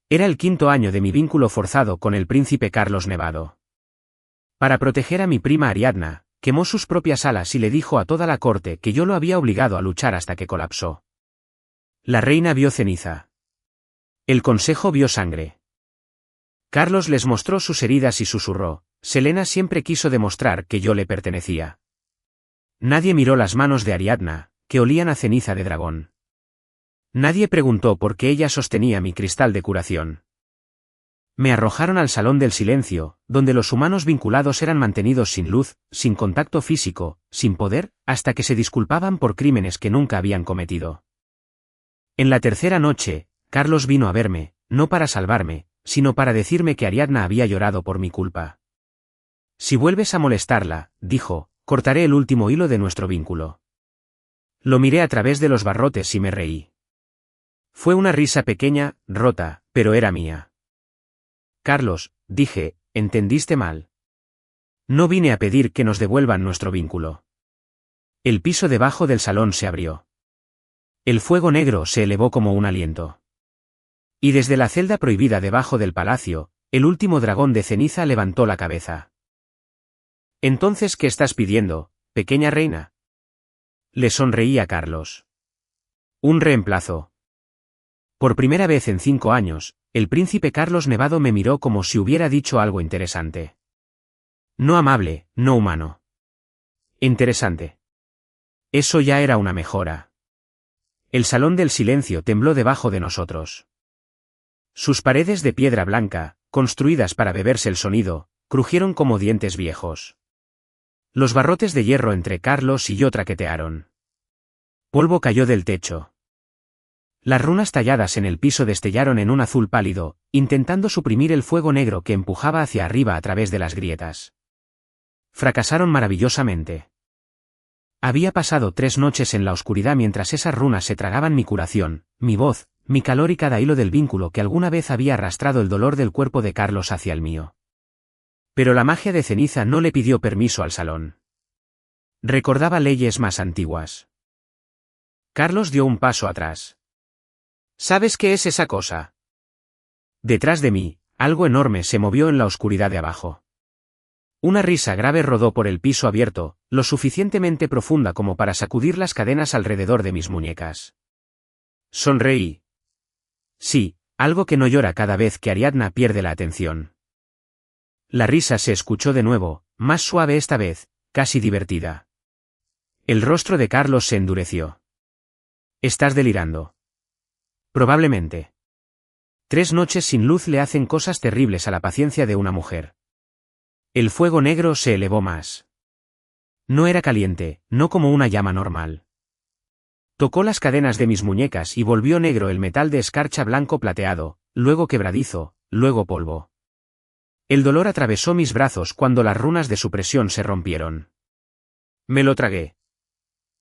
Era el 5º año de mi vínculo forzado con el príncipe Carlos Nevado. Para proteger a mi prima Ariadna, quemó sus propias alas y le dijo a toda la corte que yo lo había obligado a luchar hasta que colapsó. La reina vio ceniza. El consejo vio sangre. Carlos les mostró sus heridas y susurró: Selena siempre quiso demostrar que yo le pertenecía. Nadie miró las manos de Ariadna, que olían a ceniza de dragón. Nadie preguntó por qué ella sostenía mi cristal de curación. Me arrojaron al salón del silencio, donde los humanos vinculados eran mantenidos sin luz, sin contacto físico, sin poder, hasta que se disculpaban por crímenes que nunca habían cometido. En la tercera noche, Carlos vino a verme, no para salvarme, sino para decirme que Ariadna había llorado por mi culpa. Si vuelves a molestarla, dijo, cortaré el último hilo de nuestro vínculo. Lo miré a través de los barrotes y me reí. Fue una risa pequeña, rota, pero era mía. Carlos, dije, entendiste mal. No vine a pedir que nos devuelvan nuestro vínculo. El piso debajo del salón se abrió. El fuego negro se elevó como un aliento. Y desde la celda prohibida debajo del palacio, el último dragón de ceniza levantó la cabeza. «¿Entonces qué estás pidiendo, pequeña reina?» Le sonreí a Carlos. «Un reemplazo». Por primera vez en 5 años, el príncipe Carlos Nevado me miró como si hubiera dicho algo interesante. No amable, no humano. Interesante. Eso ya era una mejora. El salón del silencio tembló debajo de nosotros. Sus paredes de piedra blanca, construidas para beberse el sonido, crujieron como dientes viejos. Los barrotes de hierro entre Carlos y yo traquetearon. Polvo cayó del techo. Las runas talladas en el piso destellaron en un azul pálido, intentando suprimir el fuego negro que empujaba hacia arriba a través de las grietas. Fracasaron maravillosamente. Había pasado 3 noches en la oscuridad mientras esas runas se tragaban mi curación, mi voz, mi calor y cada hilo del vínculo que alguna vez había arrastrado el dolor del cuerpo de Carlos hacia el mío. Pero la magia de ceniza no le pidió permiso al salón. Recordaba leyes más antiguas. Carlos dio un paso atrás. ¿Sabes qué es esa cosa? Detrás de mí, algo enorme se movió en la oscuridad de abajo. Una risa grave rodó por el piso abierto, lo suficientemente profunda como para sacudir las cadenas alrededor de mis muñecas. Sonreí. Sí, algo que no llora cada vez que Ariadna pierde la atención. La risa se escuchó de nuevo, más suave esta vez, casi divertida. El rostro de Carlos se endureció. ¿Estás delirando? Probablemente. 3 noches sin luz le hacen cosas terribles a la paciencia de una mujer. El fuego negro se elevó más. No era caliente, no como una llama normal. Tocó las cadenas de mis muñecas y volvió negro el metal de escarcha blanco plateado, luego quebradizo, luego polvo. El dolor atravesó mis brazos cuando las runas de supresión se rompieron. Me lo tragué.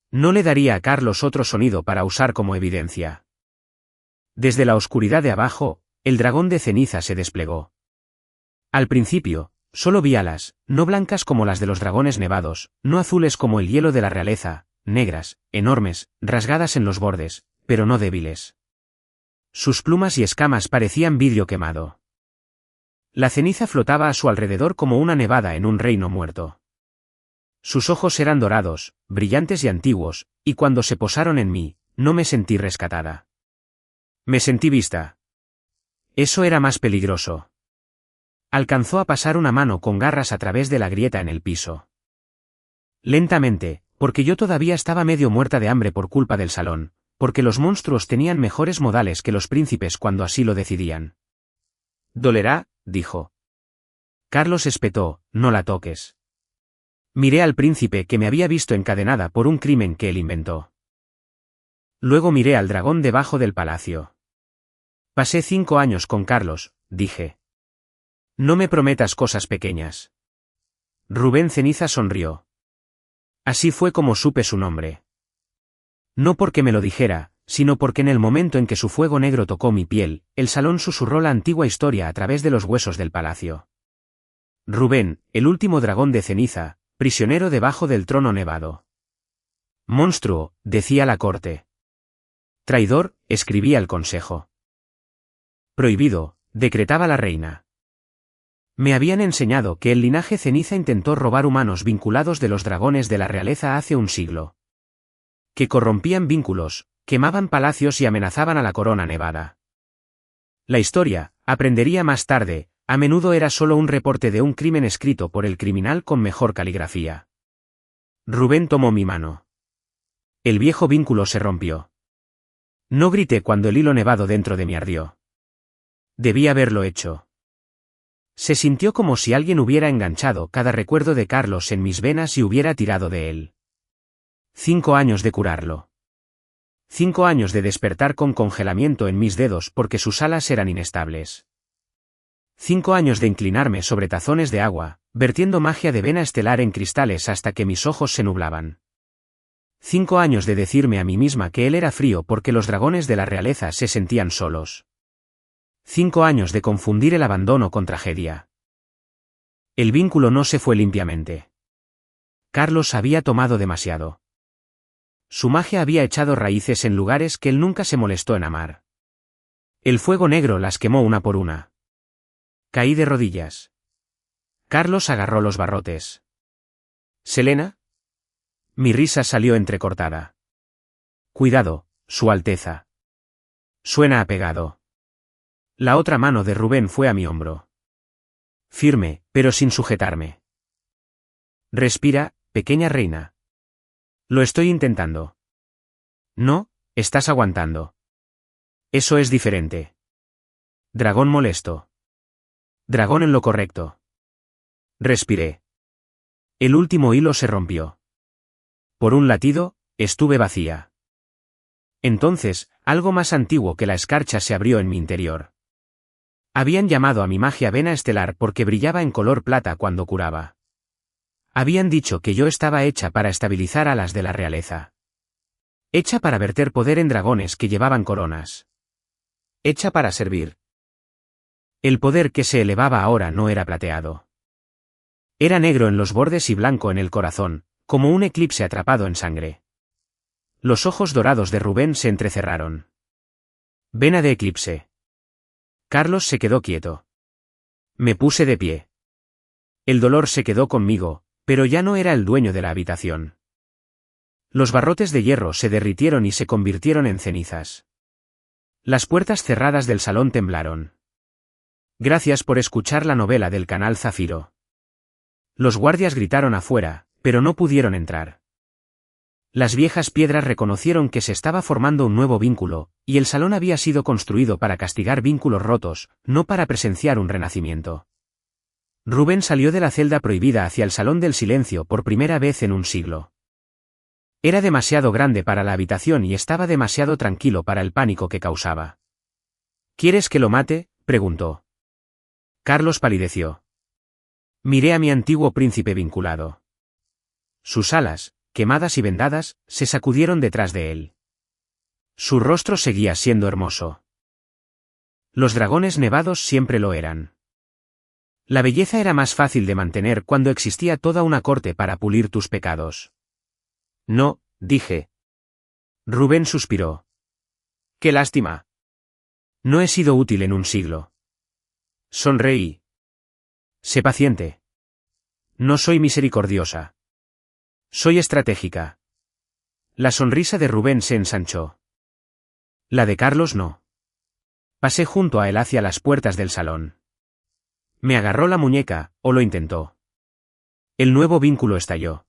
No le daría a Carlos otro sonido para usar como evidencia. Desde la oscuridad de abajo, el dragón de ceniza se desplegó. Al principio, solo vi alas, no blancas como las de los dragones nevados, no azules como el hielo de la realeza, negras, enormes, rasgadas en los bordes, pero no débiles. Sus plumas y escamas parecían vidrio quemado. La ceniza flotaba a su alrededor como una nevada en un reino muerto. Sus ojos eran dorados, brillantes y antiguos, y cuando se posaron en mí, no me sentí rescatada. Me sentí vista. Eso era más peligroso. Alcanzó a pasar una mano con garras a través de la grieta en el piso. Lentamente, porque yo todavía estaba medio muerta de hambre por culpa del salón, porque los monstruos tenían mejores modales que los príncipes cuando así lo decidían. «Dolerá», dijo. Carlos espetó, «no la toques». Miré al príncipe que me había visto encadenada por un crimen que él inventó. Luego miré al dragón debajo del palacio. Pasé 5 años con Carlos, dije. No me prometas cosas pequeñas. Rubén Ceniza sonrió. Así fue como supe su nombre. No porque me lo dijera, sino porque en el momento en que su fuego negro tocó mi piel, el salón susurró la antigua historia a través de los huesos del palacio. Rubén, el último dragón de ceniza, prisionero debajo del trono nevado. Monstruo, decía la corte. Traidor, escribía el consejo. Prohibido, decretaba la reina. Me habían enseñado que el linaje ceniza intentó robar humanos vinculados de los dragones de la realeza hace un siglo. Que corrompían vínculos, quemaban palacios y amenazaban a la corona nevada. La historia, aprendería más tarde, a menudo era solo un reporte de un crimen escrito por el criminal con mejor caligrafía. Rubén tomó mi mano. El viejo vínculo se rompió. No grité cuando el hilo nevado dentro de mí ardió. Debí haberlo hecho. Se sintió como si alguien hubiera enganchado cada recuerdo de Carlos en mis venas y hubiera tirado de él. 5 años de curarlo. 5 años de despertar con congelamiento en mis dedos porque sus alas eran inestables. 5 años de inclinarme sobre tazones de agua, vertiendo magia de vena estelar en cristales hasta que mis ojos se nublaban. 5 años de decirme a mí misma que él era frío porque los dragones de la realeza se sentían solos. 5 años de confundir el abandono con tragedia. El vínculo no se fue limpiamente. Carlos había tomado demasiado. Su magia había echado raíces en lugares que él nunca se molestó en amar. El fuego negro las quemó una por una. Caí de rodillas. Carlos agarró los barrotes. ¿Selena? Mi risa salió entrecortada. Cuidado, Su Alteza. Suena apegado. La otra mano de Rubén fue a mi hombro. Firme, pero sin sujetarme. Respira, pequeña reina. Lo estoy intentando. No, estás aguantando. Eso es diferente. Dragón molesto. Dragón en lo correcto. Respiré. El último hilo se rompió. Por un latido, estuve vacía. Entonces, algo más antiguo que la escarcha se abrió en mi interior. Habían llamado a mi magia vena estelar porque brillaba en color plata cuando curaba. Habían dicho que yo estaba hecha para estabilizar alas de la realeza. Hecha para verter poder en dragones que llevaban coronas. Hecha para servir. El poder que se elevaba ahora no era plateado. Era negro en los bordes y blanco en el corazón, como un eclipse atrapado en sangre. Los ojos dorados de Rubén se entrecerraron. Vena de eclipse. Carlos se quedó quieto. Me puse de pie. El dolor se quedó conmigo, pero ya no era el dueño de la habitación. Los barrotes de hierro se derritieron y se convirtieron en cenizas. Las puertas cerradas del salón temblaron. Gracias por escuchar la novela del canal Zafiro. Los guardias gritaron afuera, pero no pudieron entrar. Las viejas piedras reconocieron que se estaba formando un nuevo vínculo, y el salón había sido construido para castigar vínculos rotos, no para presenciar un renacimiento. Rubén salió de la celda prohibida hacia el salón del silencio por primera vez en un siglo. Era demasiado grande para la habitación y estaba demasiado tranquilo para el pánico que causaba. ¿Quieres que lo mate?, preguntó. Carlos palideció. Miré a mi antiguo príncipe vinculado. Sus alas, quemadas y vendadas, se sacudieron detrás de él. Su rostro seguía siendo hermoso. Los dragones nevados siempre lo eran. La belleza era más fácil de mantener cuando existía toda una corte para pulir tus pecados. No, dije. Rubén suspiró. ¡Qué lástima! No he sido útil en un siglo. Sonreí. Sé paciente. No soy misericordiosa. Soy estratégica. La sonrisa de Rubén se ensanchó. La de Carlos no. Pasé junto a él hacia las puertas del salón. Me agarró la muñeca, o lo intentó. El nuevo vínculo estalló.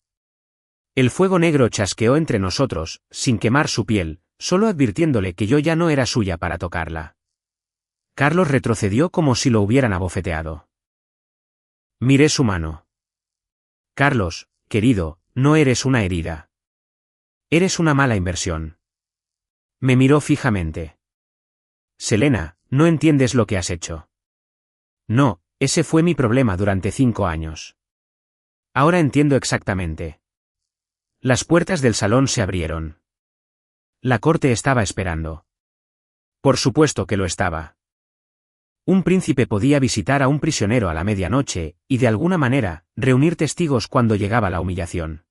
El fuego negro chasqueó entre nosotros, sin quemar su piel, solo advirtiéndole que yo ya no era suya para tocarla. Carlos retrocedió como si lo hubieran abofeteado. Miré su mano. Carlos, querido, no eres una herida. Eres una mala inversión. Me miró fijamente. Selena, no entiendes lo que has hecho. No, ese fue mi problema durante 5 años. Ahora entiendo exactamente. Las puertas del salón se abrieron. La corte estaba esperando. Por supuesto que lo estaba. Un príncipe podía visitar a un prisionero a la medianoche, y de alguna manera, reunir testigos cuando llegaba la humillación.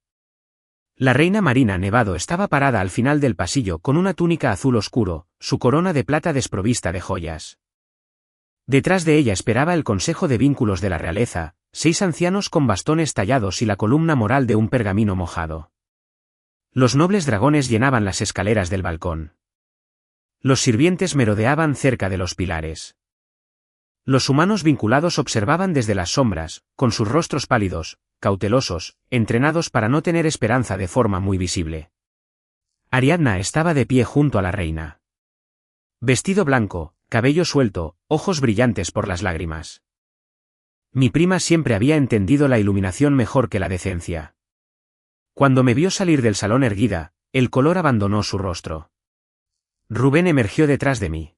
La reina Marina Nevado estaba parada al final del pasillo con una túnica azul oscuro, su corona de plata desprovista de joyas. Detrás de ella esperaba el Consejo de Vínculos de la Realeza, 6 ancianos con bastones tallados y la columna moral de un pergamino mojado. Los nobles dragones llenaban las escaleras del balcón. Los sirvientes merodeaban cerca de los pilares. Los humanos vinculados observaban desde las sombras, con sus rostros pálidos, cautelosos, entrenados para no tener esperanza de forma muy visible. Ariadna estaba de pie junto a la reina. Vestido blanco, cabello suelto, ojos brillantes por las lágrimas. Mi prima siempre había entendido la iluminación mejor que la decencia. Cuando me vio salir del salón erguida, el color abandonó su rostro. Rubén emergió detrás de mí.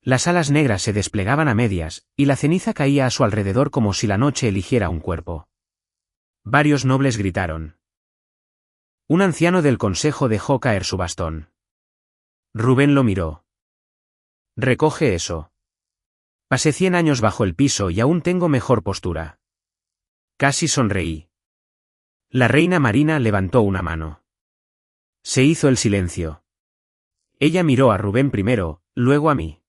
Las alas negras se desplegaban a medias, y la ceniza caía a su alrededor como si la noche eligiera un cuerpo. Varios nobles gritaron. Un anciano del consejo dejó caer su bastón. Rubén lo miró. Recoge eso. Pasé 100 años bajo el piso y aún tengo mejor postura. Casi sonreí. La reina Marina levantó una mano. Se hizo el silencio. Ella miró a Rubén primero, luego a mí.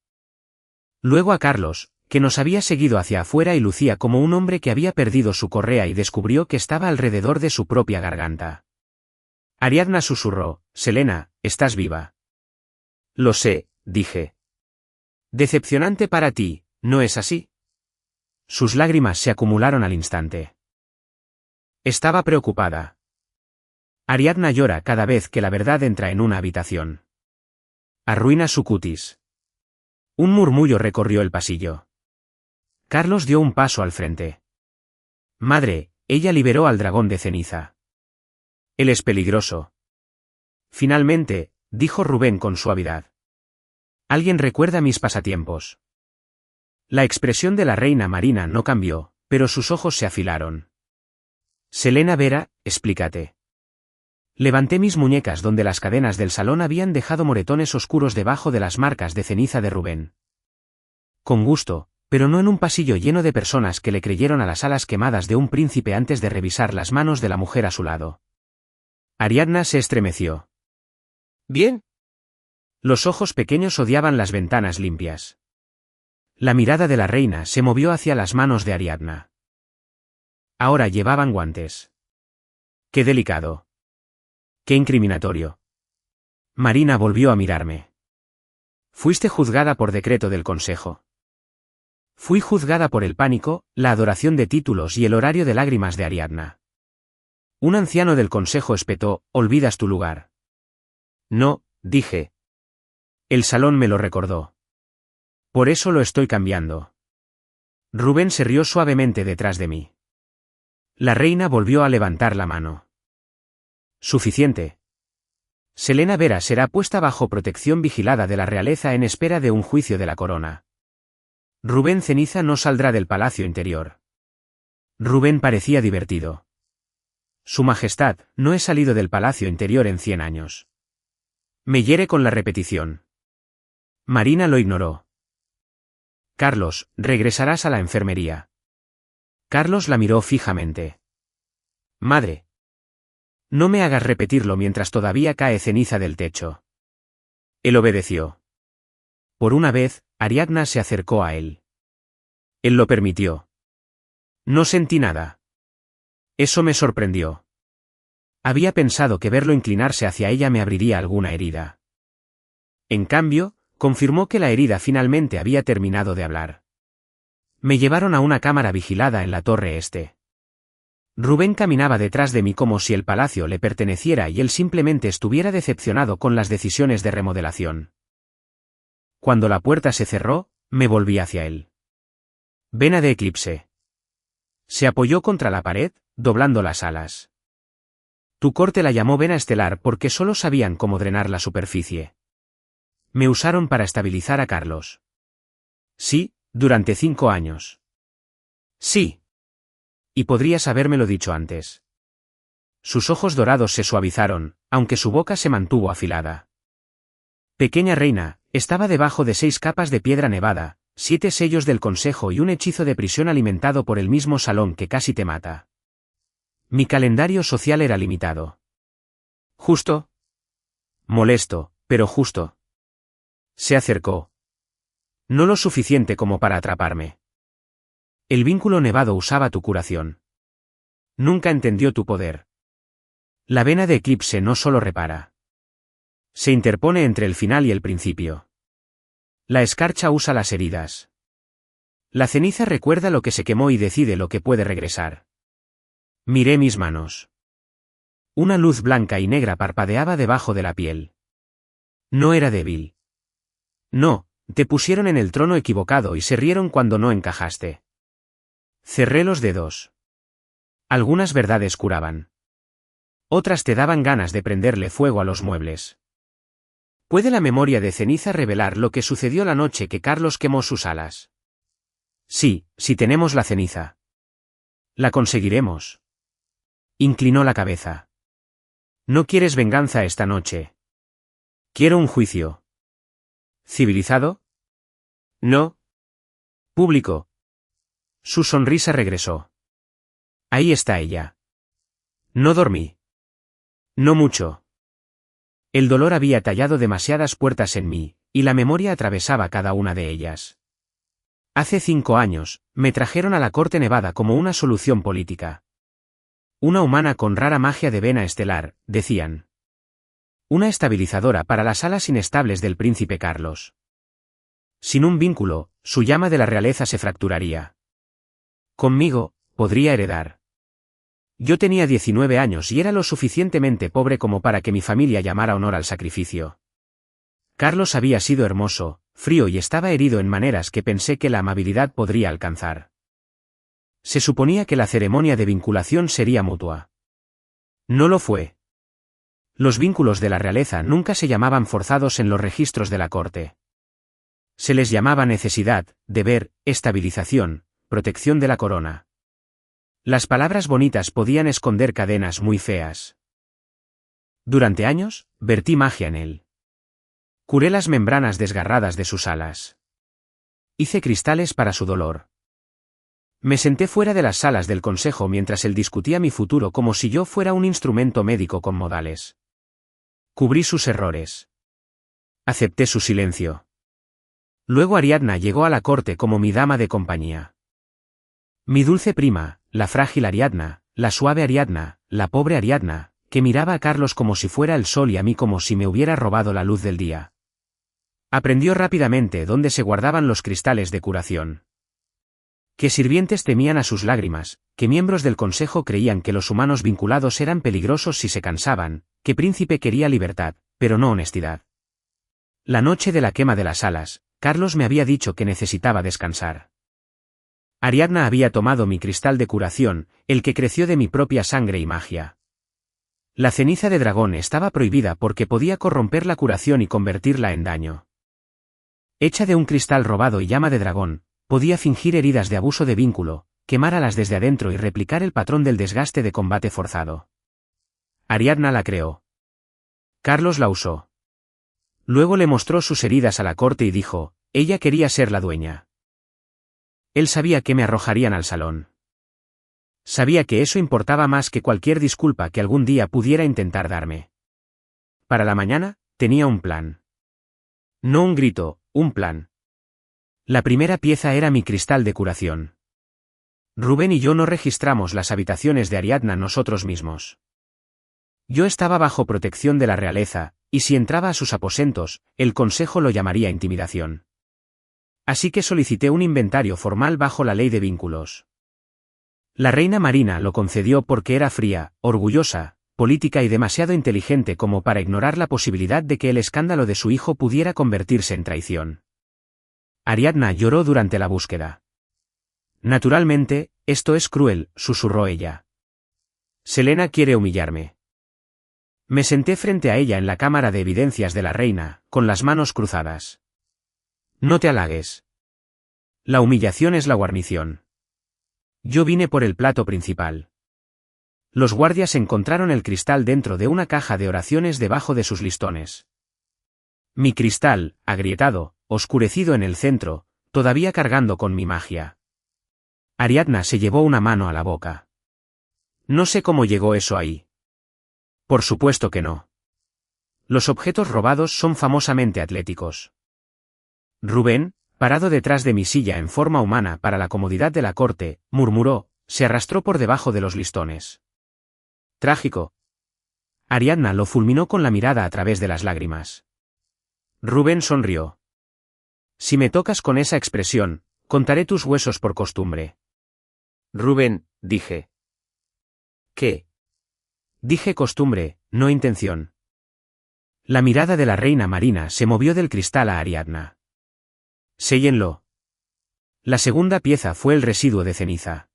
Luego a Carlos, que nos había seguido hacia afuera y lucía como un hombre que había perdido su correa y descubrió que estaba alrededor de su propia garganta. Ariadna susurró, «Selena, estás viva». «Lo sé», dije. «Decepcionante para ti, ¿no es así?» Sus lágrimas se acumularon al instante. Estaba preocupada. Ariadna llora cada vez que la verdad entra en una habitación. Arruina su cutis. Un murmullo recorrió el pasillo. Carlos dio un paso al frente. «Madre, ella liberó al dragón de ceniza. Él es peligroso». «Finalmente», dijo Rubén con suavidad. «Alguien recuerda mis pasatiempos». La expresión de la reina Marina no cambió, pero sus ojos se afilaron. «Selena Vera, explícate». Levanté mis muñecas donde las cadenas del salón habían dejado moretones oscuros debajo de las marcas de ceniza de Rubén. Con gusto, pero no en un pasillo lleno de personas que le creyeron a las alas quemadas de un príncipe antes de revisar las manos de la mujer a su lado. Ariadna se estremeció. «¿Bien?» Los ojos pequeños odiaban las ventanas limpias. La mirada de la reina se movió hacia las manos de Ariadna. Ahora llevaban guantes. «Qué delicado. Qué incriminatorio». Marina volvió a mirarme. «Fuiste juzgada por decreto del consejo». Fui juzgada por el pánico, la adoración de títulos y el horario de lágrimas de Ariadna. Un anciano del consejo espetó, «Olvidas tu lugar». «No», dije. El salón me lo recordó. «Por eso lo estoy cambiando». Rubén se rió suavemente detrás de mí. La reina volvió a levantar la mano. «Suficiente. Selena Vera será puesta bajo protección vigilada de la realeza en espera de un juicio de la corona. Rubén Ceniza no saldrá del palacio interior». Rubén parecía divertido. «Su Majestad, no he salido del palacio interior en 100 años». Me hiere con la repetición. Marina lo ignoró. «Carlos, regresarás a la enfermería». Carlos la miró fijamente. «Madre. No me hagas repetirlo mientras todavía cae ceniza del techo». Él obedeció. Por una vez, Ariadna se acercó a él. Él lo permitió. No sentí nada. Eso me sorprendió. Había pensado que verlo inclinarse hacia ella me abriría alguna herida. En cambio, confirmó que la herida finalmente había terminado de hablar. Me llevaron a una cámara vigilada en la torre este. Rubén caminaba detrás de mí como si el palacio le perteneciera y él simplemente estuviera decepcionado con las decisiones de remodelación. Cuando la puerta se cerró, me volví hacia él. «Vena de eclipse». Se apoyó contra la pared, doblando las alas. «Tu corte la llamó vena estelar porque solo sabían cómo drenar la superficie. Me usaron para estabilizar a Carlos». «Sí, durante 5 años». «Sí. Y podrías habérmelo dicho antes». Sus ojos dorados se suavizaron, aunque su boca se mantuvo afilada. «Pequeña reina, estaba debajo de 6 capas de piedra nevada, 7 sellos del consejo y un hechizo de prisión alimentado por el mismo salón que casi te mata. Mi calendario social era limitado». «¿Justo?» «Molesto, pero justo». Se acercó. No lo suficiente como para atraparme. El vínculo nevado usaba tu curación. Nunca entendió tu poder. La vena de eclipse no solo repara. Se interpone entre el final y el principio. La escarcha usa las heridas. La ceniza recuerda lo que se quemó y decide lo que puede regresar. Miré mis manos. Una luz blanca y negra parpadeaba debajo de la piel. No era débil. No, te pusieron en el trono equivocado y se rieron cuando no encajaste. Cerré los dedos. Algunas verdades curaban. Otras te daban ganas de prenderle fuego a los muebles. ¿Puede la memoria de ceniza revelar lo que sucedió la noche que Carlos quemó sus alas? Sí, si tenemos la ceniza. La conseguiremos. Inclinó la cabeza. No quieres venganza esta noche. Quiero un juicio. ¿Civilizado? No. Público. Su sonrisa regresó. Ahí está ella. No dormí. No mucho. El dolor había tallado demasiadas puertas en mí, y la memoria atravesaba cada una de ellas. Hace 5 años, me trajeron a la corte nevada como una solución política. Una humana con rara magia de vena estelar, decían. Una estabilizadora para las alas inestables del príncipe Carlos. Sin un vínculo, su llama de la realeza se fracturaría. Conmigo, podría heredar. Yo tenía 19 años y era lo suficientemente pobre como para que mi familia llamara honor al sacrificio. Carlos había sido hermoso, frío y estaba herido en maneras que pensé que la amabilidad podría alcanzar. Se suponía que la ceremonia de vinculación sería mutua. No lo fue. Los vínculos de la realeza nunca se llamaban forzados en los registros de la corte. Se les llamaba necesidad, deber, estabilización, protección de la corona. Las palabras bonitas podían esconder cadenas muy feas. Durante años, vertí magia en él. Curé las membranas desgarradas de sus alas. Hice cristales para su dolor. Me senté fuera de las salas del consejo mientras él discutía mi futuro como si yo fuera un instrumento médico con modales. Cubrí sus errores. Acepté su silencio. Luego Ariadna llegó a la corte como mi dama de compañía. Mi dulce prima, la frágil Ariadna, la suave Ariadna, la pobre Ariadna, que miraba a Carlos como si fuera el sol y a mí como si me hubiera robado la luz del día. Aprendió rápidamente dónde se guardaban los cristales de curación. Que sirvientes temían a sus lágrimas, que miembros del consejo creían que los humanos vinculados eran peligrosos si se cansaban, que Príncipe quería libertad, pero no honestidad. La noche de la quema de las alas, Carlos me había dicho que necesitaba descansar. Ariadna había tomado mi cristal de curación, el que creció de mi propia sangre y magia. La ceniza de dragón estaba prohibida porque podía corromper la curación y convertirla en daño. Hecha de un cristal robado y llama de dragón, podía fingir heridas de abuso de vínculo, quemar alas desde adentro y replicar el patrón del desgaste de combate forzado. Ariadna la creó. Carlos la usó. Luego le mostró sus heridas a la corte y dijo, ella quería ser la dueña. Él sabía que me arrojarían al salón. Sabía que eso importaba más que cualquier disculpa que algún día pudiera intentar darme. Para la mañana, tenía un plan. No un grito, un plan. La primera pieza era mi cristal de curación. Rubén y yo no registramos las habitaciones de Ariadna nosotros mismos. Yo estaba bajo protección de la realeza, y si entraba a sus aposentos, el consejo lo llamaría intimidación. Así que solicité un inventario formal bajo la ley de vínculos. La reina Marina lo concedió porque era fría, orgullosa, política y demasiado inteligente como para ignorar la posibilidad de que el escándalo de su hijo pudiera convertirse en traición. Ariadna lloró durante la búsqueda. Naturalmente, esto es cruel, susurró ella. Selena quiere humillarme. Me senté frente a ella en la cámara de evidencias de la reina, con las manos cruzadas. No te halagues. La humillación es la guarnición. Yo vine por el plato principal. Los guardias encontraron el cristal dentro de una caja de oraciones debajo de sus listones. Mi cristal, agrietado, oscurecido en el centro, todavía cargando con mi magia. Ariadna se llevó una mano a la boca. No sé cómo llegó eso ahí. Por supuesto que no. Los objetos robados son famosamente atléticos. Rubén, parado detrás de mi silla en forma humana para la comodidad de la corte, murmuró, se arrastró por debajo de los listones. Trágico. Ariadna lo fulminó con la mirada a través de las lágrimas. Rubén sonrió. Si me tocas con esa expresión, contaré tus huesos por costumbre. Rubén, dije. ¿Qué? Dije costumbre, no intención. La mirada de la reina Marina se movió del cristal a Ariadna. Séllenlo. La segunda pieza fue el residuo de ceniza.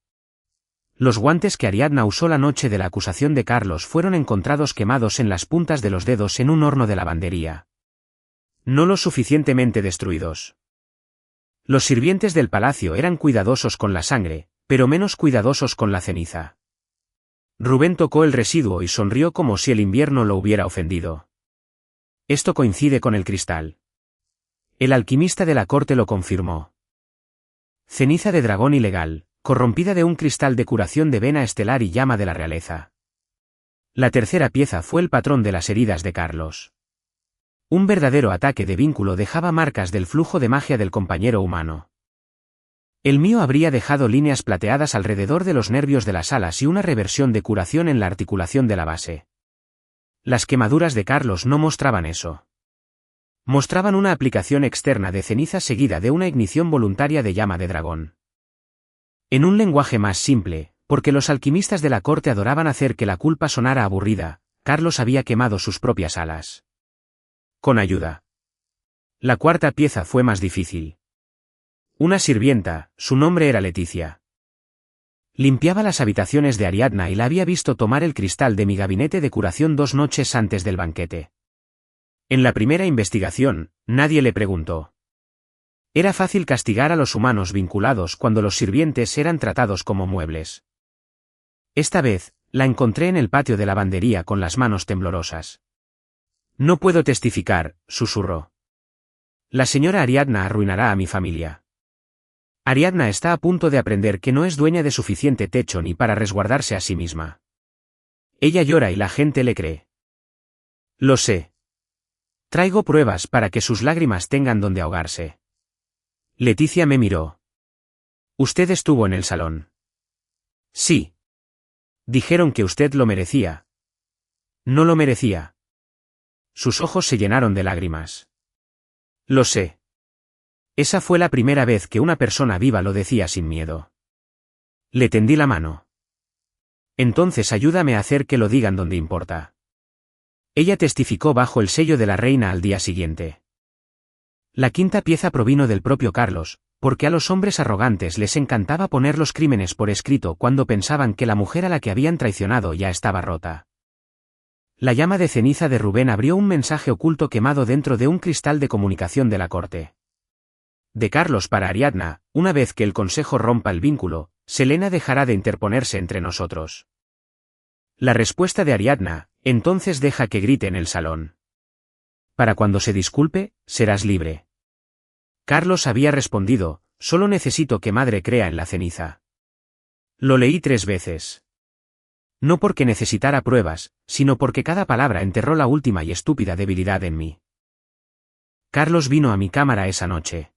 Los guantes que Ariadna usó la noche de la acusación de Carlos fueron encontrados quemados en las puntas de los dedos en un horno de lavandería. No lo suficientemente destruidos. Los sirvientes del palacio eran cuidadosos con la sangre, pero menos cuidadosos con la ceniza. Rubén tocó el residuo y sonrió como si el invierno lo hubiera ofendido. Esto coincide con el cristal. El alquimista de la corte lo confirmó. Ceniza de dragón ilegal, corrompida de un cristal de curación de vena estelar y llama de la realeza. La tercera pieza fue el patrón de las heridas de Carlos. Un verdadero ataque de vínculo dejaba marcas del flujo de magia del compañero humano. El mío habría dejado líneas plateadas alrededor de los nervios de las alas y una reversión de curación en la articulación de la base. Las quemaduras de Carlos no mostraban eso. Mostraban una aplicación externa de ceniza seguida de una ignición voluntaria de llama de dragón. En un lenguaje más simple, porque los alquimistas de la corte adoraban hacer que la culpa sonara aburrida, Carlos había quemado sus propias alas. Con ayuda. La cuarta pieza fue más difícil. Una sirvienta, su nombre era Leticia. Limpiaba las habitaciones de Ariadna y la había visto tomar el cristal de mi gabinete de curación 2 noches antes del banquete. En la primera investigación, nadie le preguntó. Era fácil castigar a los humanos vinculados cuando los sirvientes eran tratados como muebles. Esta vez, la encontré en el patio de lavandería con las manos temblorosas. No puedo testificar, susurró. La señora Ariadna arruinará a mi familia. Ariadna está a punto de aprender que no es dueña de suficiente techo ni para resguardarse a sí misma. Ella llora y la gente le cree. Lo sé. Traigo pruebas para que sus lágrimas tengan donde ahogarse. Leticia me miró. ¿Usted estuvo en el salón? Sí. Dijeron que usted lo merecía. No lo merecía. Sus ojos se llenaron de lágrimas. Lo sé. Esa fue la primera vez que una persona viva lo decía sin miedo. Le tendí la mano. Entonces ayúdame a hacer que lo digan donde importa. Ella testificó bajo el sello de la reina al día siguiente. La quinta pieza provino del propio Carlos, porque a los hombres arrogantes les encantaba poner los crímenes por escrito cuando pensaban que la mujer a la que habían traicionado ya estaba rota. La llama de ceniza de Rubén abrió un mensaje oculto quemado dentro de un cristal de comunicación de la corte. De Carlos para Ariadna, una vez que el consejo rompa el vínculo, Selena dejará de interponerse entre nosotros. La respuesta de Ariadna, entonces deja que grite en el salón. Para cuando se disculpe, serás libre. Carlos había respondido, solo necesito que madre crea en la ceniza. Lo leí 3 veces. No porque necesitara pruebas, sino porque cada palabra enterró la última y estúpida debilidad en mí. Carlos vino a mi cámara esa noche.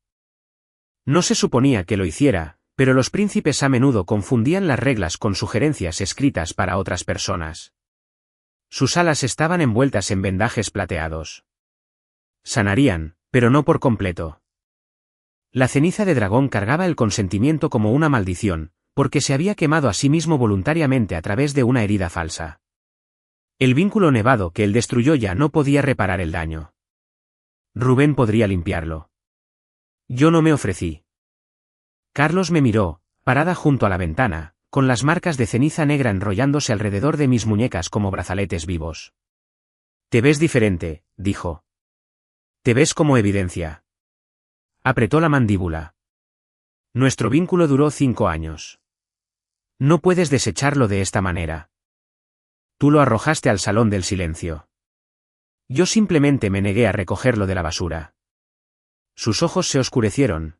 No se suponía que lo hiciera, pero los príncipes a menudo confundían las reglas con sugerencias escritas para otras personas. Sus alas estaban envueltas en vendajes plateados. Sanarían, pero no por completo. La ceniza de dragón cargaba el consentimiento como una maldición, porque se había quemado a sí mismo voluntariamente a través de una herida falsa. El vínculo nevado que él destruyó ya no podía reparar el daño. Rubén podría limpiarlo. Yo no me ofrecí. Carlos me miró, parada junto a la ventana, con las marcas de ceniza negra enrollándose alrededor de mis muñecas como brazaletes vivos. Te ves diferente, dijo. Te ves como evidencia. Apretó la mandíbula. Nuestro vínculo duró 5 años. No puedes desecharlo de esta manera. Tú lo arrojaste al salón del silencio. Yo simplemente me negué a recogerlo de la basura. Sus ojos se oscurecieron.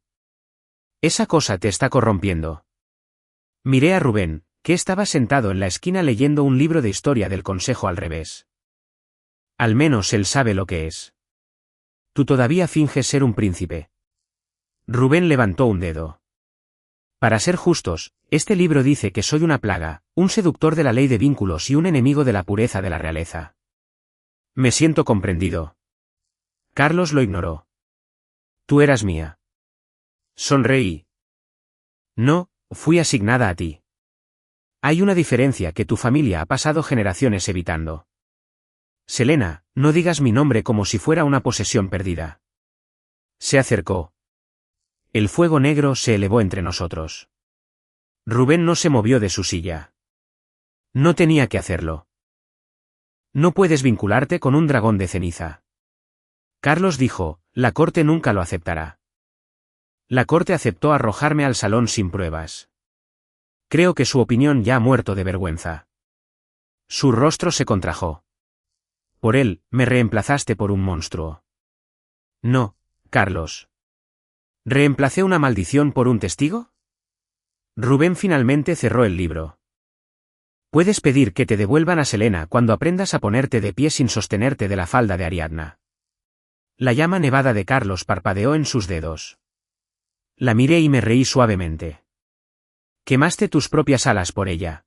Esa cosa te está corrompiendo. Miré a Rubén, que estaba sentado en la esquina leyendo un libro de historia del consejo al revés. Al menos él sabe lo que es. Tú todavía finges ser un príncipe. Rubén levantó un dedo. Para ser justos, este libro dice que soy una plaga, un seductor de la ley de vínculos y un enemigo de la pureza de la realeza. Me siento comprendido. Carlos lo ignoró. Tú eras mía. Sonreí. No, fui asignada a ti. Hay una diferencia que tu familia ha pasado generaciones evitando. Selena, no digas mi nombre como si fuera una posesión perdida. Se acercó. El fuego negro se elevó entre nosotros. Rubén no se movió de su silla. No tenía que hacerlo. No puedes vincularte con un dragón de ceniza. Carlos dijo, la corte nunca lo aceptará. La corte aceptó arrojarme al salón sin pruebas. Creo que su opinión ya ha muerto de vergüenza. Su rostro se contrajo. Por él, me reemplazaste por un monstruo. No, Carlos. ¿Reemplacé una maldición por un testigo? Rubén finalmente cerró el libro. Puedes pedir que te devuelvan a Selena cuando aprendas a ponerte de pie sin sostenerte de la falda de Ariadna. La llama nevada de Carlos parpadeó en sus dedos. La miré y me reí suavemente. Quemaste tus propias alas por ella.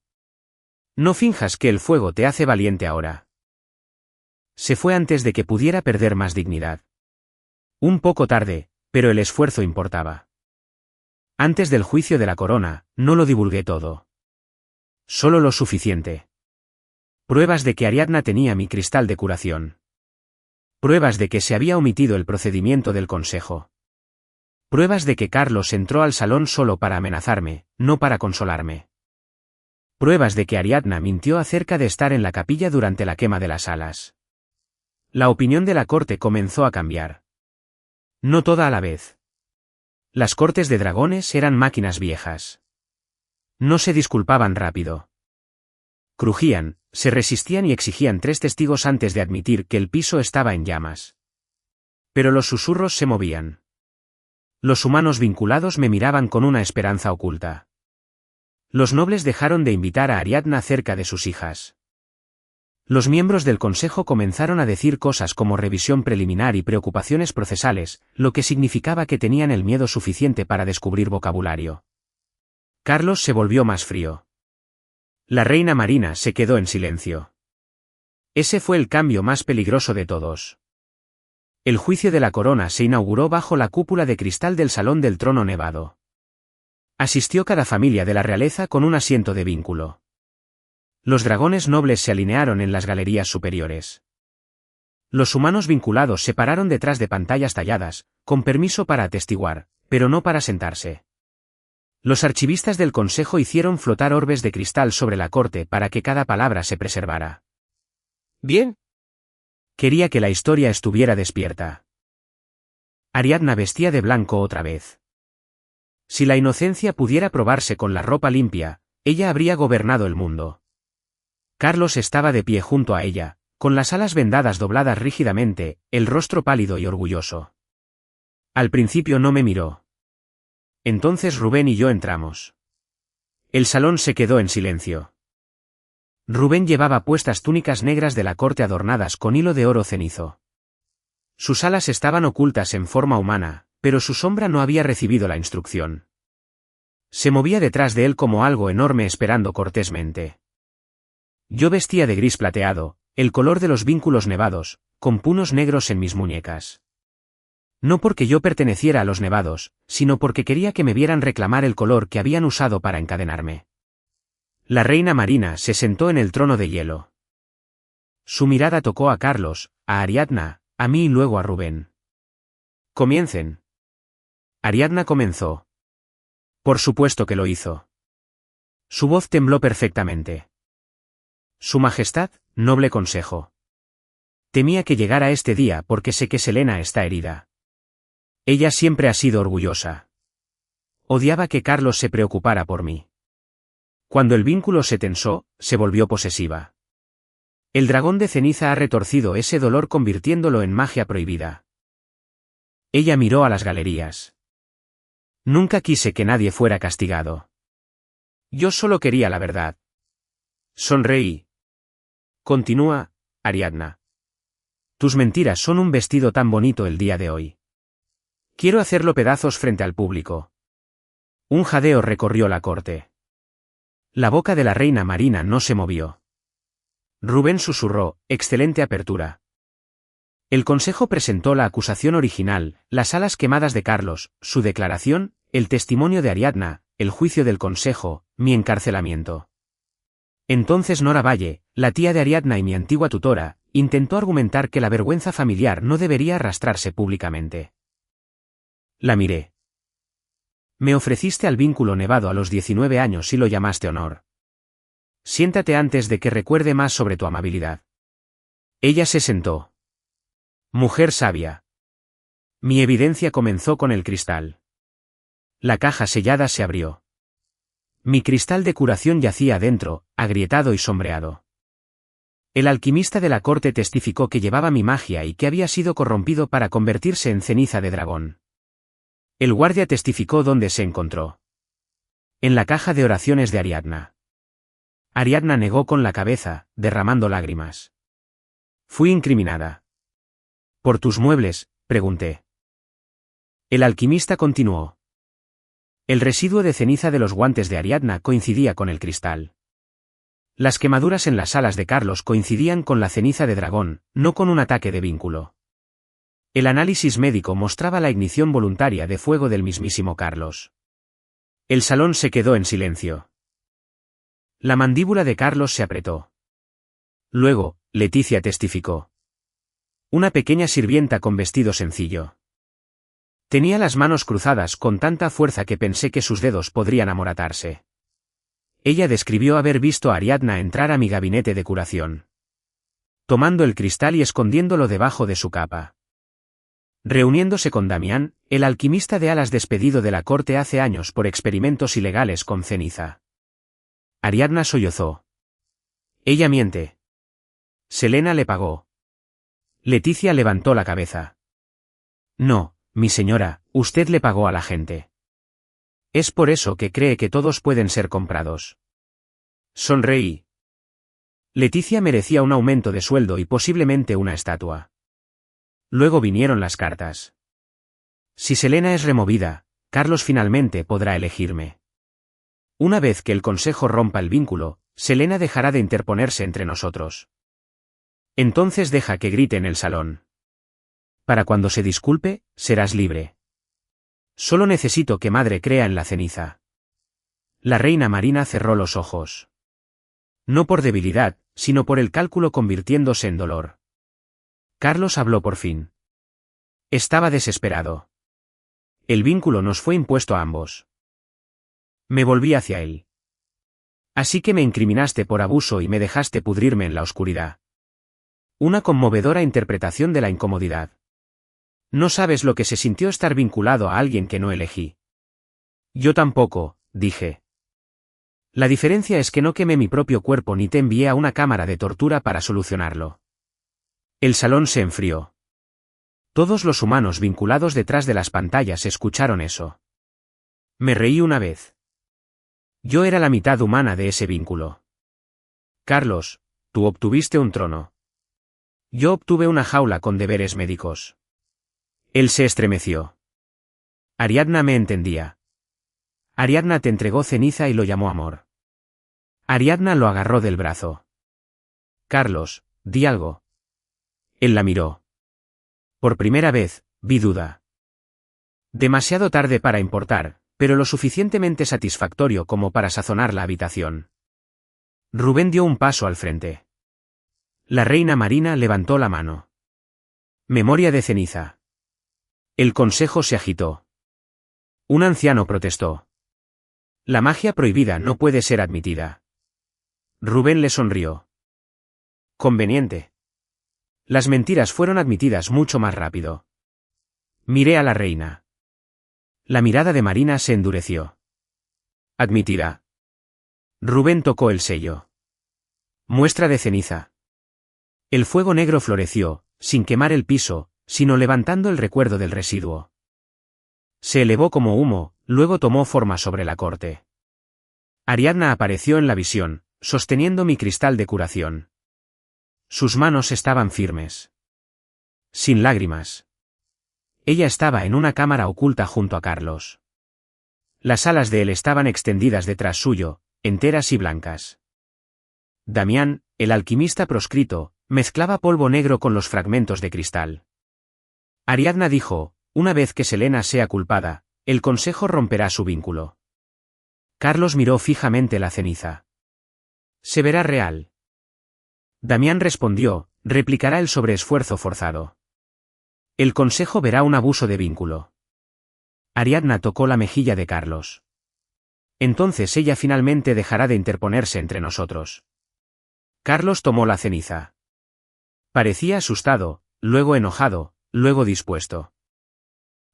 No finjas que el fuego te hace valiente ahora. Se fue antes de que pudiera perder más dignidad. Un poco tarde, pero el esfuerzo importaba. Antes del juicio de la corona, no lo divulgué todo. Solo lo suficiente. Pruebas de que Ariadna tenía mi cristal de curación. Pruebas de que se había omitido el procedimiento del consejo. Pruebas de que Carlos entró al salón solo para amenazarme, no para consolarme. Pruebas de que Ariadna mintió acerca de estar en la capilla durante la quema de las alas. La opinión de la corte comenzó a cambiar. No toda a la vez. Las cortes de dragones eran máquinas viejas. No se disculpaban rápido. Crujían, se resistían y exigían 3 testigos antes de admitir que el piso estaba en llamas. Pero los susurros se movían. Los humanos vinculados me miraban con una esperanza oculta. Los nobles dejaron de invitar a Ariadna cerca de sus hijas. Los miembros del consejo comenzaron a decir cosas como revisión preliminar y preocupaciones procesales, lo que significaba que tenían el miedo suficiente para descubrir vocabulario. Carlos se volvió más frío. La reina Marina se quedó en silencio. Ese fue el cambio más peligroso de todos. El juicio de la corona se inauguró bajo la cúpula de cristal del Salón del Trono Nevado. Asistió cada familia de la realeza con un asiento de vínculo. Los dragones nobles se alinearon en las galerías superiores. Los humanos vinculados se pararon detrás de pantallas talladas, con permiso para atestiguar, pero no para sentarse. Los archivistas del consejo hicieron flotar orbes de cristal sobre la corte para que cada palabra se preservara. Bien. Quería que la historia estuviera despierta. Ariadna vestía de blanco otra vez. Si la inocencia pudiera probarse con la ropa limpia, ella habría gobernado el mundo. Carlos estaba de pie junto a ella, con las alas vendadas dobladas rígidamente, el rostro pálido y orgulloso. Al principio no me miró. Entonces Rubén y yo entramos. El salón se quedó en silencio. Rubén llevaba puestas túnicas negras de la corte adornadas con hilo de oro cenizo. Sus alas estaban ocultas en forma humana, pero su sombra no había recibido la instrucción. Se movía detrás de él como algo enorme esperando cortésmente. Yo vestía de gris plateado, el color de los vínculos nevados, con punos negros en mis muñecas. No porque yo perteneciera a los nevados, sino porque quería que me vieran reclamar el color que habían usado para encadenarme. La reina Marina se sentó en el trono de hielo. Su mirada tocó a Carlos, a Ariadna, a mí y luego a Rubén. Comiencen. Ariadna comenzó. Por supuesto que lo hizo. Su voz tembló perfectamente. Su Majestad, noble consejo. Temía que llegara este día porque sé que Selena está herida. Ella siempre ha sido orgullosa. Odiaba que Carlos se preocupara por mí. Cuando el vínculo se tensó, se volvió posesiva. El dragón de ceniza ha retorcido ese dolor convirtiéndolo en magia prohibida. Ella miró a las galerías. Nunca quise que nadie fuera castigado. Yo solo quería la verdad. Sonreí. Continúa, Ariadna. Tus mentiras son un vestido tan bonito el día de hoy. Quiero hacerlo pedazos frente al público. Un jadeo recorrió la corte. La boca de la reina Marina no se movió. Rubén susurró, excelente apertura. El consejo presentó la acusación original, las alas quemadas de Carlos, su declaración, el testimonio de Ariadna, el juicio del consejo, mi encarcelamiento. Entonces Nora Valle, la tía de Ariadna y mi antigua tutora, intentó argumentar que la vergüenza familiar no debería arrastrarse públicamente. La miré. Me ofreciste al vínculo nevado a los 19 años y lo llamaste honor. Siéntate antes de que recuerde más sobre tu amabilidad. Ella se sentó. Mujer sabia. Mi evidencia comenzó con el cristal. La caja sellada se abrió. Mi cristal de curación yacía adentro, agrietado y sombreado. El alquimista de la corte testificó que llevaba mi magia y que había sido corrompido para convertirse en ceniza de dragón. El guardia testificó dónde se encontró. En la caja de oraciones de Ariadna. Ariadna negó con la cabeza, derramando lágrimas. Fui incriminada. ¿Por tus muebles?, pregunté. El alquimista continuó. El residuo de ceniza de los guantes de Ariadna coincidía con el cristal. Las quemaduras en las alas de Carlos coincidían con la ceniza de dragón, no con un ataque de vínculo. El análisis médico mostraba la ignición voluntaria de fuego del mismísimo Carlos. El salón se quedó en silencio. La mandíbula de Carlos se apretó. Luego, Leticia testificó. Una pequeña sirvienta con vestido sencillo. Tenía las manos cruzadas con tanta fuerza que pensé que sus dedos podrían amoratarse. Ella describió haber visto a Ariadna entrar a mi gabinete de curación. Tomando el cristal y escondiéndolo debajo de su capa. Reuniéndose con Damián, el alquimista de alas despedido de la corte hace años por experimentos ilegales con ceniza. Ariadna sollozó. Ella miente. Selena le pagó. Leticia levantó la cabeza. No, mi señora, usted le pagó a la gente. Es por eso que cree que todos pueden ser comprados. Sonreí. Leticia merecía un aumento de sueldo y posiblemente una estatua. Luego vinieron las cartas. Si Selena es removida, Carlos finalmente podrá elegirme. Una vez que el consejo rompa el vínculo, Selena dejará de interponerse entre nosotros. Entonces deja que grite en el salón. Para cuando se disculpe, serás libre. Solo necesito que madre crea en la ceniza. La reina Marina cerró los ojos. No por debilidad, sino por el cálculo convirtiéndose en dolor. Carlos habló por fin. Estaba desesperado. El vínculo nos fue impuesto a ambos. Me volví hacia él. Así que me incriminaste por abuso y me dejaste pudrirme en la oscuridad. Una conmovedora interpretación de la incomodidad. No sabes lo que se sintió estar vinculado a alguien que no elegí. Yo tampoco, dije. La diferencia es que no quemé mi propio cuerpo ni te envié a una cámara de tortura para solucionarlo. El salón se enfrió. Todos los humanos vinculados detrás de las pantallas escucharon eso. Me reí una vez. Yo era la mitad humana de ese vínculo. Carlos, tú obtuviste un trono. Yo obtuve una jaula con deberes médicos. Él se estremeció. Ariadna me entendía. Ariadna te entregó ceniza y lo llamó amor. Ariadna lo agarró del brazo. Carlos, di algo. Él la miró. Por primera vez, vi duda. Demasiado tarde para importar, pero lo suficientemente satisfactorio como para sazonar la habitación. Rubén dio un paso al frente. La reina Marina levantó la mano. Memoria de ceniza. El consejo se agitó. Un anciano protestó. La magia prohibida no puede ser admitida. Rubén le sonrió. Conveniente. Las mentiras fueron admitidas mucho más rápido. Miré a la reina. La mirada de Marina se endureció. Admitida. Rubén tocó el sello. Muestra de ceniza. El fuego negro floreció, sin quemar el piso, sino levantando el recuerdo del residuo. Se elevó como humo, luego tomó forma sobre la corte. Ariadna apareció en la visión, sosteniendo mi cristal de curación. Sus manos estaban firmes. Sin lágrimas. Ella estaba en una cámara oculta junto a Carlos. Las alas de él estaban extendidas detrás suyo, enteras y blancas. Damián, el alquimista proscrito, mezclaba polvo negro con los fragmentos de cristal. Ariadna dijo, una vez que Selena sea culpada, el consejo romperá su vínculo. Carlos miró fijamente la ceniza. Se verá real. Damián respondió, replicará el sobreesfuerzo forzado. El consejo verá un abuso de vínculo. Ariadna tocó la mejilla de Carlos. Entonces ella finalmente dejará de interponerse entre nosotros. Carlos tomó la ceniza. Parecía asustado, luego enojado, luego dispuesto.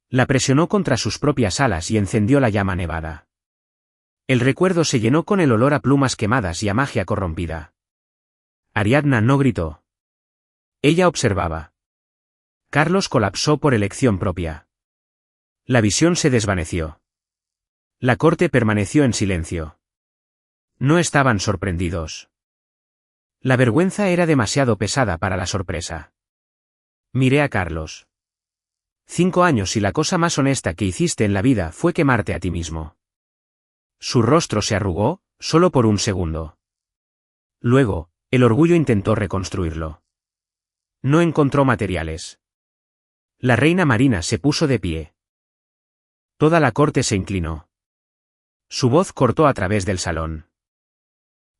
La presionó contra sus propias alas y encendió la llama nevada. El recuerdo se llenó con el olor a plumas quemadas y a magia corrompida. Ariadna no gritó. Ella observaba. Carlos colapsó por elección propia. La visión se desvaneció. La corte permaneció en silencio. No estaban sorprendidos. La vergüenza era demasiado pesada para la sorpresa. Miré a Carlos. 5 años y la cosa más honesta que hiciste en la vida fue quemarte a ti mismo. Su rostro se arrugó, solo por un segundo. Luego, el orgullo intentó reconstruirlo. No encontró materiales. La reina Marina se puso de pie. Toda la corte se inclinó. Su voz cortó a través del salón.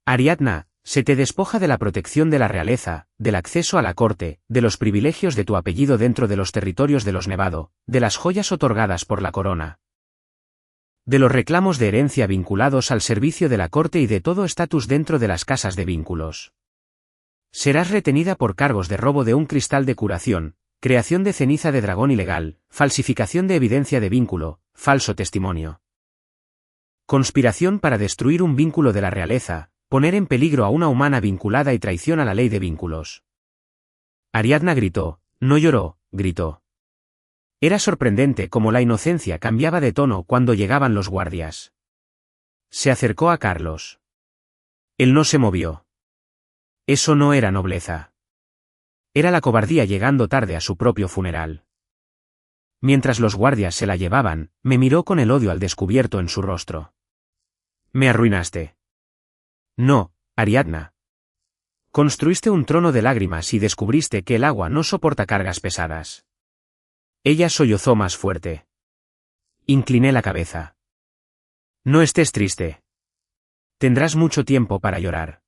Ariadna, se te despoja de la protección de la realeza, del acceso a la corte, de los privilegios de tu apellido dentro de los territorios de los Nevado, de las joyas otorgadas por la corona, de los reclamos de herencia vinculados al servicio de la corte y de todo estatus dentro de las casas de vínculos. Serás retenida por cargos de robo de un cristal de curación, creación de ceniza de dragón ilegal, falsificación de evidencia de vínculo, falso testimonio. Conspiración para destruir un vínculo de la realeza, poner en peligro a una humana vinculada y traición a la ley de vínculos. Ariadna gritó, no lloró, gritó. Era sorprendente cómo la inocencia cambiaba de tono cuando llegaban los guardias. Se acercó a Carlos. Él no se movió. Eso no era nobleza. Era la cobardía llegando tarde a su propio funeral. Mientras los guardias se la llevaban, me miró con el odio al descubierto en su rostro. Me arruinaste. No, Ariadna. Construiste un trono de lágrimas y descubriste que el agua no soporta cargas pesadas. Ella sollozó más fuerte. Incliné la cabeza. No estés triste. Tendrás mucho tiempo para llorar.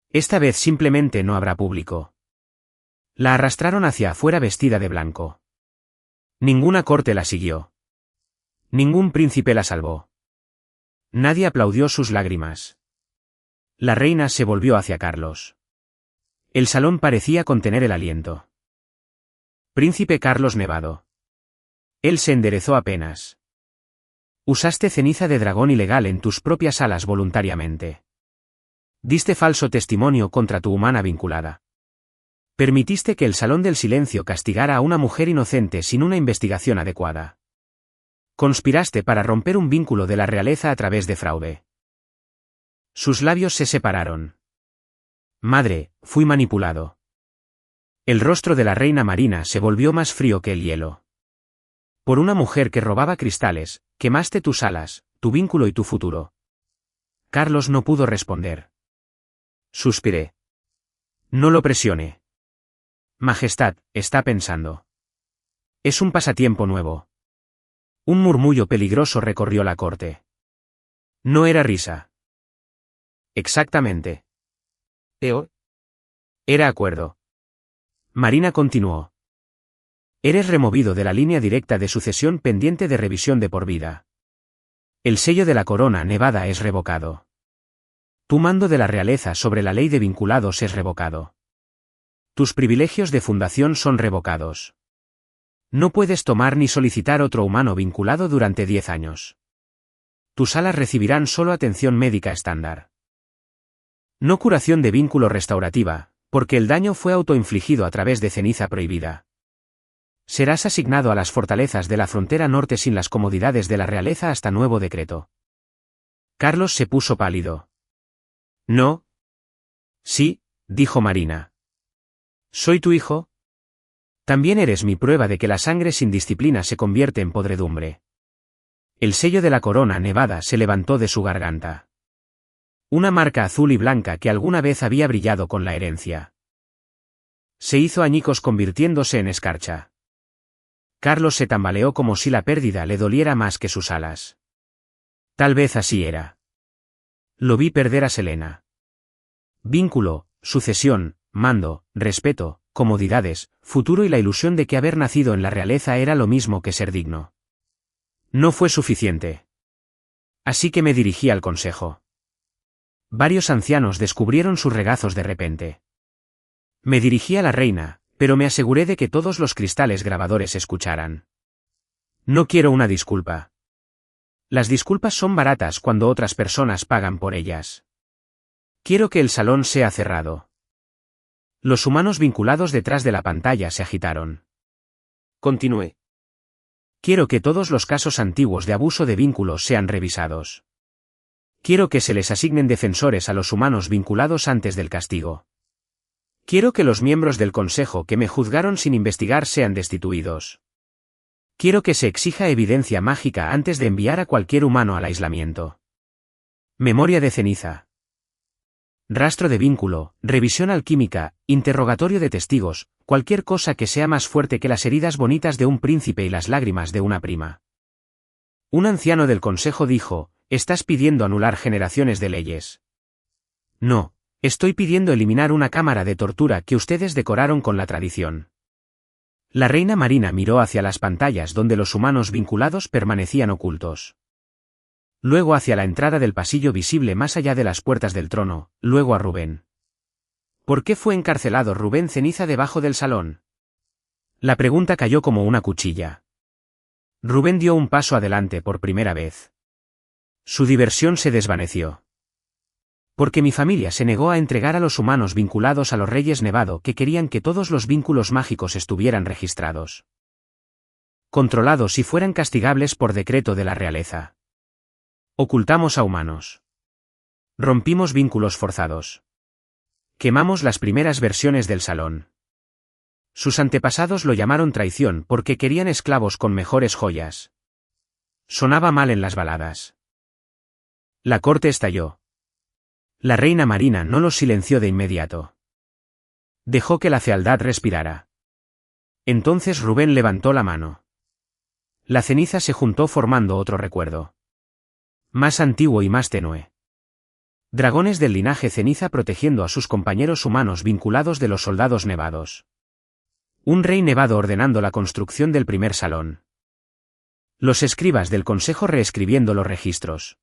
Esta vez simplemente no habrá público. La arrastraron hacia afuera vestida de blanco. Ninguna corte la siguió. Ningún príncipe la salvó. Nadie aplaudió sus lágrimas. La reina se volvió hacia Carlos. El salón parecía contener el aliento. Príncipe Carlos Nevado. Él se enderezó apenas. Usaste ceniza de dragón ilegal en tus propias alas voluntariamente. Diste falso testimonio contra tu humana vinculada. Permitiste que el Salón del Silencio castigara a una mujer inocente sin una investigación adecuada. Conspiraste para romper un vínculo de la realeza a través de fraude. Sus labios se separaron. Madre, fui manipulado. El rostro de la reina Marina se volvió más frío que el hielo. Por una mujer que robaba cristales, quemaste tus alas, tu vínculo y tu futuro. Carlos no pudo responder. Suspiré. No lo presione. Majestad, está pensando. Es un pasatiempo nuevo. Un murmullo peligroso recorrió la corte. No era risa. Exactamente. Era acuerdo. Marina continuó. Eres removido de la línea directa de sucesión pendiente de revisión de por vida. El sello de la corona nevada es revocado. Tu mando de la realeza sobre la ley de vinculados es revocado. Tus privilegios de fundación son revocados. No puedes tomar ni solicitar otro humano vinculado durante 10 años. Tus alas recibirán solo atención médica estándar. No curación de vínculo restaurativa, porque el daño fue autoinfligido a través de ceniza prohibida. Serás asignado a las fortalezas de la frontera norte sin las comodidades de la realeza hasta nuevo decreto. Carlos se puso pálido. No. Sí, dijo Marina. ¿Soy tu hijo? También eres mi prueba de que la sangre sin disciplina se convierte en podredumbre. El sello de la corona nevada se levantó de su garganta. Una marca azul y blanca que alguna vez había brillado con la herencia. Se hizo añicos convirtiéndose en escarcha. Carlos se tambaleó como si la pérdida le doliera más que sus alas. Tal vez así era. Lo vi perder a Selena. Vínculo, sucesión, mando, respeto, comodidades, futuro y la ilusión de que haber nacido en la realeza era lo mismo que ser digno. No fue suficiente. Así que me dirigí al consejo. Varios ancianos descubrieron sus regazos de repente. Me dirigí a la reina, pero me aseguré de que todos los cristales grabadores escucharan. No quiero una disculpa. Las disculpas son baratas cuando otras personas pagan por ellas. Quiero que el salón sea cerrado. Los humanos vinculados detrás de la pantalla se agitaron. Continué. Quiero que todos los casos antiguos de abuso de vínculos sean revisados. Quiero que se les asignen defensores a los humanos vinculados antes del castigo. Quiero que los miembros del consejo que me juzgaron sin investigar sean destituidos. Quiero que se exija evidencia mágica antes de enviar a cualquier humano al aislamiento. Memoria de ceniza. Rastro de vínculo, revisión alquímica, interrogatorio de testigos, cualquier cosa que sea más fuerte que las heridas bonitas de un príncipe y las lágrimas de una prima. Un anciano del consejo dijo: «Estás pidiendo anular generaciones de leyes». No, estoy pidiendo eliminar una cámara de tortura que ustedes decoraron con la tradición. La reina Marina miró hacia las pantallas donde los humanos vinculados permanecían ocultos. Luego hacia la entrada del pasillo visible más allá de las puertas del trono, luego a Rubén. ¿Por qué fue encarcelado Rubén Ceniza debajo del salón? La pregunta cayó como una cuchilla. Rubén dio un paso adelante por primera vez. Su diversión se desvaneció. Porque mi familia se negó a entregar a los humanos vinculados a los Reyes Nevado que querían que todos los vínculos mágicos estuvieran registrados. Controlados y fueran castigables por decreto de la realeza. Ocultamos a humanos. Rompimos vínculos forzados. Quemamos las primeras versiones del salón. Sus antepasados lo llamaron traición porque querían esclavos con mejores joyas. Sonaba mal en las baladas. La corte estalló. La reina Marina no los silenció de inmediato. Dejó que la fealdad respirara. Entonces Rubén levantó la mano. La ceniza se juntó formando otro recuerdo. Más antiguo y más tenue. Dragones del linaje ceniza protegiendo a sus compañeros humanos vinculados de los soldados nevados. Un rey nevado ordenando la construcción del primer salón. Los escribas del consejo reescribiendo los registros.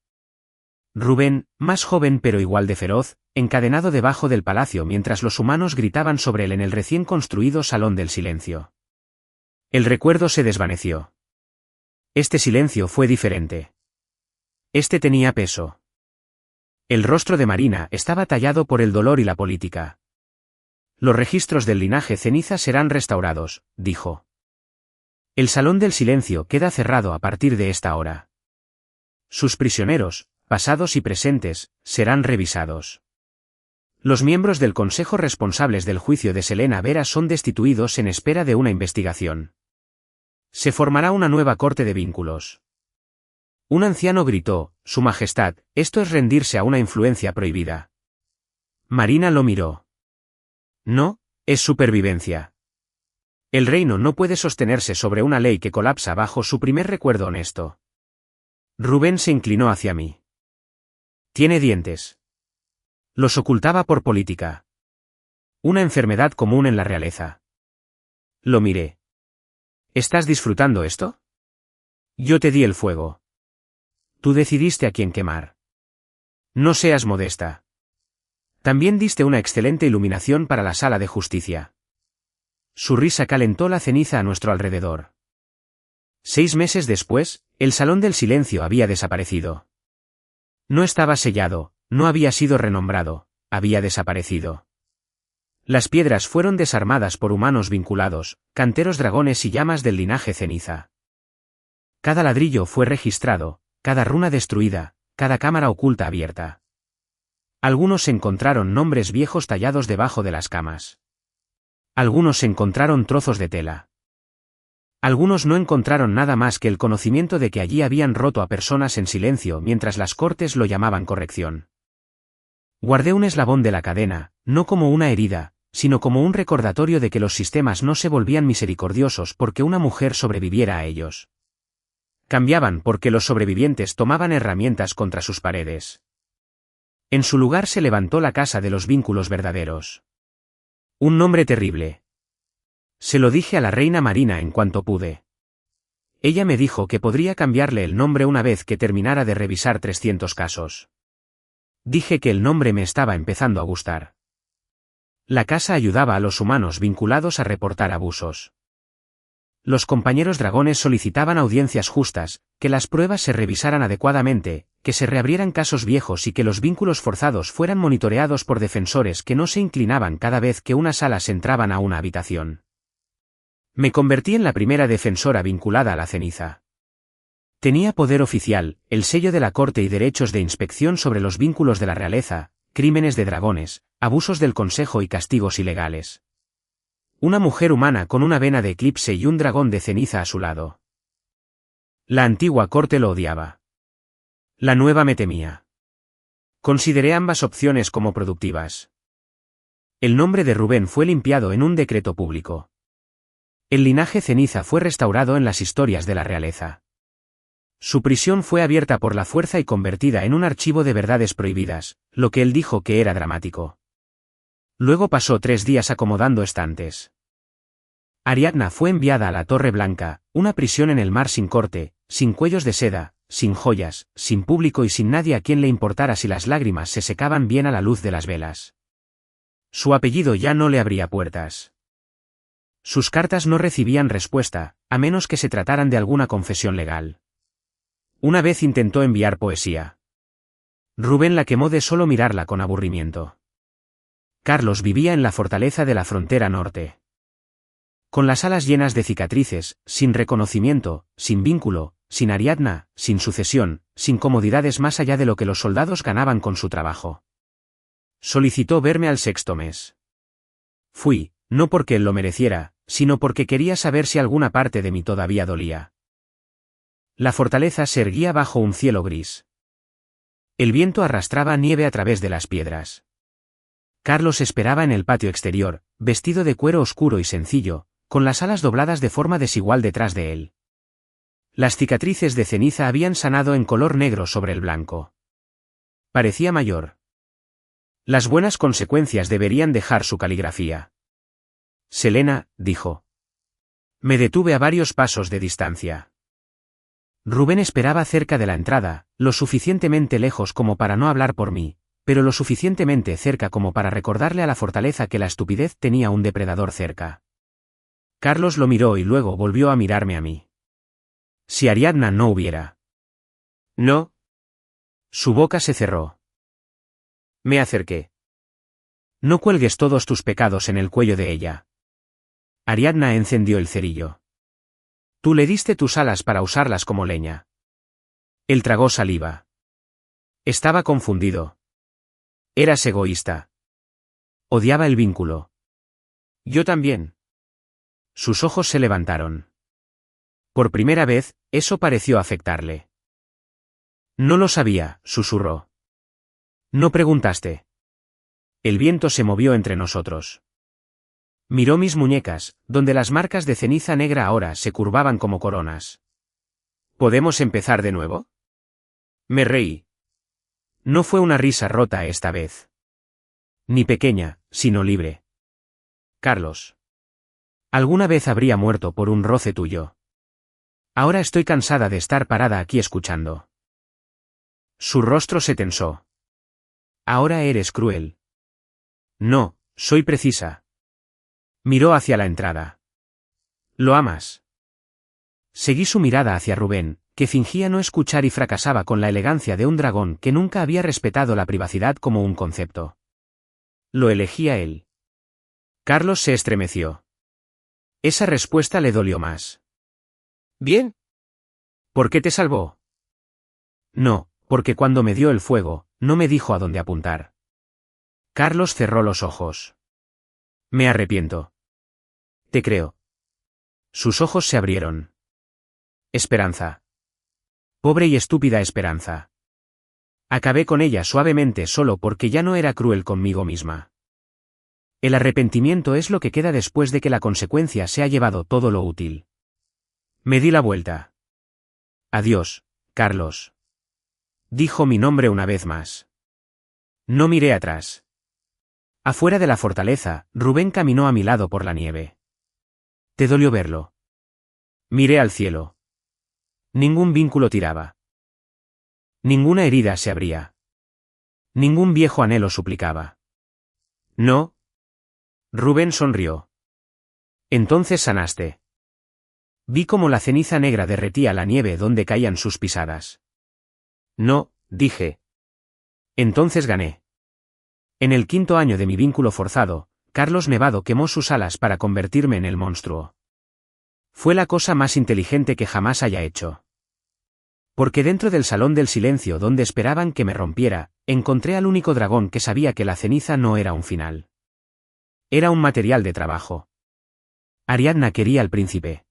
Rubén, más joven pero igual de feroz, encadenado debajo del palacio mientras los humanos gritaban sobre él en el recién construido Salón del Silencio. El recuerdo se desvaneció. Este silencio fue diferente. Este tenía peso. El rostro de Marina estaba tallado por el dolor y la política. Los registros del linaje ceniza serán restaurados, dijo. El Salón del Silencio queda cerrado a partir de esta hora. Sus prisioneros, pasados y presentes, serán revisados. Los miembros del consejo responsables del juicio de Selena Vera son destituidos en espera de una investigación. Se formará una nueva corte de vínculos. Un anciano gritó: «Su Majestad, esto es rendirse a una influencia prohibida». Marina lo miró. No, es supervivencia. El reino no puede sostenerse sobre una ley que colapsa bajo su primer recuerdo honesto. Rubén se inclinó hacia mí. Tiene dientes. Los ocultaba por política. Una enfermedad común en la realeza. Lo miré. ¿Estás disfrutando esto? Yo te di el fuego. Tú decidiste a quién quemar. No seas modesta. También diste una excelente iluminación para la sala de justicia. Su risa calentó la ceniza a nuestro alrededor. 6 meses después, el Salón del Silencio había desaparecido. No estaba sellado, no había sido renombrado, había desaparecido. Las piedras fueron desarmadas por humanos vinculados, canteros dragones y llamas del linaje ceniza. Cada ladrillo fue registrado, cada runa destruida, cada cámara oculta abierta. Algunos encontraron nombres viejos tallados debajo de las camas. Algunos encontraron trozos de tela. Algunos no encontraron nada más que el conocimiento de que allí habían roto a personas en silencio mientras las cortes lo llamaban corrección. Guardé un eslabón de la cadena, no como una herida, sino como un recordatorio de que los sistemas no se volvían misericordiosos porque una mujer sobreviviera a ellos. Cambiaban porque los sobrevivientes tomaban herramientas contra sus paredes. En su lugar se levantó la casa de los vínculos verdaderos. Un nombre terrible. Se lo dije a la reina Marina en cuanto pude. Ella me dijo que podría cambiarle el nombre una vez que terminara de revisar 300 casos. Dije que el nombre me estaba empezando a gustar. La casa ayudaba a los humanos vinculados a reportar abusos. Los compañeros dragones solicitaban audiencias justas, que las pruebas se revisaran adecuadamente, que se reabrieran casos viejos y que los vínculos forzados fueran monitoreados por defensores que no se inclinaban cada vez que unas alas entraban a una habitación. Me convertí en la primera defensora vinculada a la ceniza. Tenía poder oficial, el sello de la corte y derechos de inspección sobre los vínculos de la realeza, crímenes de dragones, abusos del consejo y castigos ilegales. Una mujer humana con una vena de eclipse y un dragón de ceniza a su lado. La antigua corte lo odiaba. La nueva me temía. Consideré ambas opciones como productivas. El nombre de Rubén fue limpiado en un decreto público. El linaje ceniza fue restaurado en las historias de la realeza. Su prisión fue abierta por la fuerza y convertida en un archivo de verdades prohibidas, lo que él dijo que era dramático. Luego pasó 3 días acomodando estantes. Ariadna fue enviada a la Torre Blanca, una prisión en el mar sin corte, sin cuellos de seda, sin joyas, sin público y sin nadie a quien le importara si las lágrimas se secaban bien a la luz de las velas. Su apellido ya no le abría puertas. Sus cartas no recibían respuesta, a menos que se trataran de alguna confesión legal. Una vez intentó enviar poesía. Rubén la quemó de solo mirarla con aburrimiento. Carlos vivía en la fortaleza de la frontera norte. Con las alas llenas de cicatrices, sin reconocimiento, sin vínculo, sin Ariadna, sin sucesión, sin comodidades más allá de lo que los soldados ganaban con su trabajo. Solicitó verme al 6º mes. Fui, no porque él lo mereciera, sino porque quería saber si alguna parte de mí todavía dolía. La fortaleza se erguía bajo un cielo gris. El viento arrastraba nieve a través de las piedras. Carlos esperaba en el patio exterior, vestido de cuero oscuro y sencillo, con las alas dobladas de forma desigual detrás de él. Las cicatrices de ceniza habían sanado en color negro sobre el blanco. Parecía mayor. Las buenas consecuencias deberían dejar su caligrafía. Selena, dijo. Me detuve a varios pasos de distancia. Rubén esperaba cerca de la entrada, lo suficientemente lejos como para no hablar por mí, pero lo suficientemente cerca como para recordarle a la fortaleza que la estupidez tenía un depredador cerca. Carlos lo miró y luego volvió a mirarme a mí. Si Ariadna no hubiera. No. Su boca se cerró. Me acerqué. No cuelgues todos tus pecados en el cuello de ella. Ariadna encendió el cerillo. Tú le diste tus alas para usarlas como leña. Él tragó saliva. Estaba confundido. Eras egoísta. Odiaba el vínculo. Yo también. Sus ojos se levantaron. Por primera vez, eso pareció afectarle. No lo sabía, susurró. No preguntaste. El viento se movió entre nosotros. Miró mis muñecas, donde las marcas de ceniza negra ahora se curvaban como coronas. ¿Podemos empezar de nuevo? Me reí. No fue una risa rota esta vez. Ni pequeña, sino libre. Carlos. Alguna vez habría muerto por un roce tuyo. Ahora estoy cansada de estar parada aquí escuchando. Su rostro se tensó. Ahora eres cruel. No, soy precisa. Miró hacia la entrada. ¿Lo amas? Seguí su mirada hacia Rubén, que fingía no escuchar y fracasaba con la elegancia de un dragón que nunca había respetado la privacidad como un concepto. Lo elegía él. Carlos se estremeció. Esa respuesta le dolió más. ¿Bien? ¿Por qué te salvó? No, porque cuando me dio el fuego, no me dijo a dónde apuntar. Carlos cerró los ojos. Me arrepiento. Te creo. Sus ojos se abrieron. Esperanza. Pobre y estúpida Esperanza. Acabé con ella suavemente solo porque ya no era cruel conmigo misma. El arrepentimiento es lo que queda después de que la consecuencia se ha llevado todo lo útil. Me di la vuelta. Adiós, Carlos. Dijo mi nombre una vez más. No miré atrás. Afuera de la fortaleza, Rubén caminó a mi lado por la nieve. ¿Te dolió verlo? Miré al cielo. Ningún vínculo tiraba. Ninguna herida se abría. Ningún viejo anhelo suplicaba. No. Rubén sonrió. Entonces sanaste. Vi cómo la ceniza negra derretía la nieve donde caían sus pisadas. No, dije. Entonces gané. En el 5.º año de mi vínculo forzado, Carlos Nevado quemó sus alas para convertirme en el monstruo. Fue la cosa más inteligente que jamás haya hecho. Porque dentro del salón del silencio donde esperaban que me rompiera, encontré al único dragón que sabía que la ceniza no era un final. Era un material de trabajo. Ariadna quería al príncipe.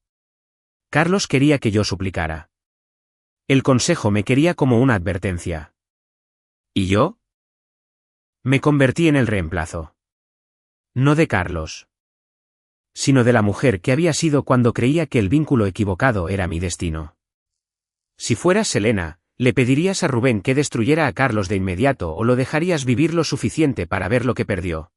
Carlos quería que yo suplicara. El consejo me quería como una advertencia. ¿Y yo? Me convertí en el reemplazo. No de Carlos, sino de la mujer que había sido cuando creía que el vínculo equivocado era mi destino. Si fueras Selena, ¿le pedirías a Rubén que destruyera a Carlos de inmediato o lo dejarías vivir lo suficiente para ver lo que perdió?